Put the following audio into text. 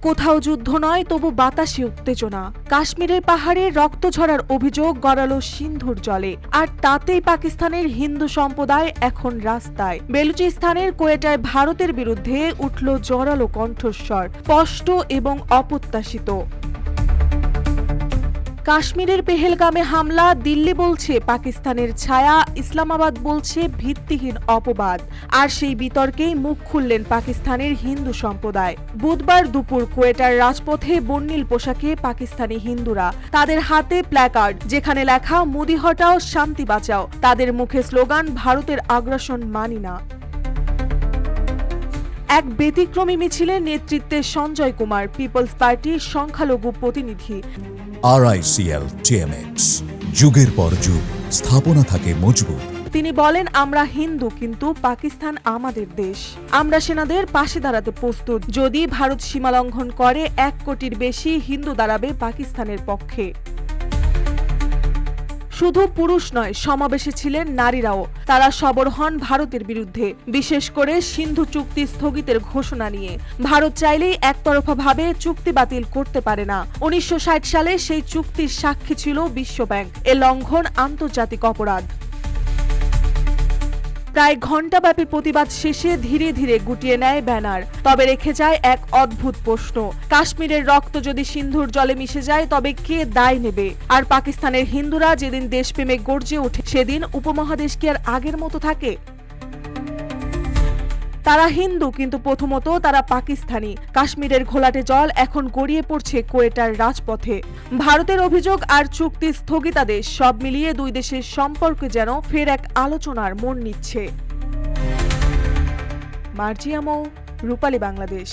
কোথাও যুদ্ধ নয়, তবু বাতাসে উত্তেজনা। কাশ্মীরের পাহাড়ে রক্ত ঝরার অভিযোগ গড়ালো সিন্ধুর জলে, আর তাতেই পাকিস্তানের হিন্দু সম্প্রদায় এখন রাস্তায়। বেলুচিস্তানের কোয়েটায় ভারতের বিরুদ্ধে উঠল জোরালো কণ্ঠস্বর, স্পষ্ট এবং অপ্রত্যাশিত। কাশ্মীরের পেহেলগামে হামলা, দিল্লি বলছে পাকিস্তানের ছায়া, ইসলামাবাদ বলছে ভিত্তিহীন অপবাদ। আর সেই বিতর্কেই মুখ খুললেন পাকিস্তানের হিন্দু সম্প্রদায়। বুধবার দুপুর কোয়েটার রাজপথে বর্ণিল পোশাকে পাকিস্তানি হিন্দুরা, তাদের হাতে প্ল্যাকার্ড যেখানে লেখা মোদি হটাও শান্তি বাঁচাও, তাদের মুখে স্লোগান ভারতের আগ্রাসন মানি না। এক ব্যতিক্রমী মিছিলের নেতৃত্বে সঞ্জয় কুমার, পিপলস পার্টির সংখ্যালঘু প্রতিনিধি। RICL TMX, যুগের পর যুগ স্থাপনা থাকে মজবুত। তিনি বলেন, আমরা হিন্দু, কিন্তু পাকিস্তান আমাদের দেশ। আমরা সেনাদের পাশে দাঁড়াতে প্রস্তুত। যদি ভারত সীমা লঙ্ঘন করে, 1 কোটির বেশি হিন্দু দাঁড়াবে পাকিস্তানের পক্ষে। শুধু পুরুষ নয়, সমাবেশে ছিলেন নারীরাও। তারা সরব হন ভারতের বিরুদ্ধে, বিশেষ করে সিন্ধু চুক্তি স্থগিতের ঘোষণা নিয়ে। ভারত চাইলেই একতরফাভাবে চুক্তি বাতিল করতে পারে না। 1960 সালে সেই চুক্তির সাক্ষী ছিল বিশ্বব্যাংক। এ লঙ্ঘন আন্তর্জাতিক অপরাধ। প্রায় ঘণ্টাব্যাপী প্রতিবাদ শেষে ধীরে ধীরে গুটিয়ে নেয় ব্যানার, তবে রেখে যায় এক অদ্ভুত প্রশ্ন। কাশ্মীরের রক্ত যদি সিন্ধুর জলে মিশে যায়, তবে কে দায় নেবে? আর পাকিস্তানের হিন্দুরা যেদিন দেশপ্রেমে গর্জে ওঠে, সেদিন উপমহাদেশ কি আর আগের মতো থাকে? তারা হিন্দু, কিন্তু প্রথমত তারা পাকিস্তানি। কাশ্মীরের ঘোলাটে জল এখন গড়িয়ে পড়ছে কোয়েটার রাজপথে। ভারতের অভিযোগ আর চুক্তি স্থগিতাদেশ, সব মিলিয়ে দুই দেশের সম্পর্ক যেন ফের এক আলোচনার মোড় নিচ্ছে। মার্জিয়া মৌ, রূপালী বাংলাদেশ।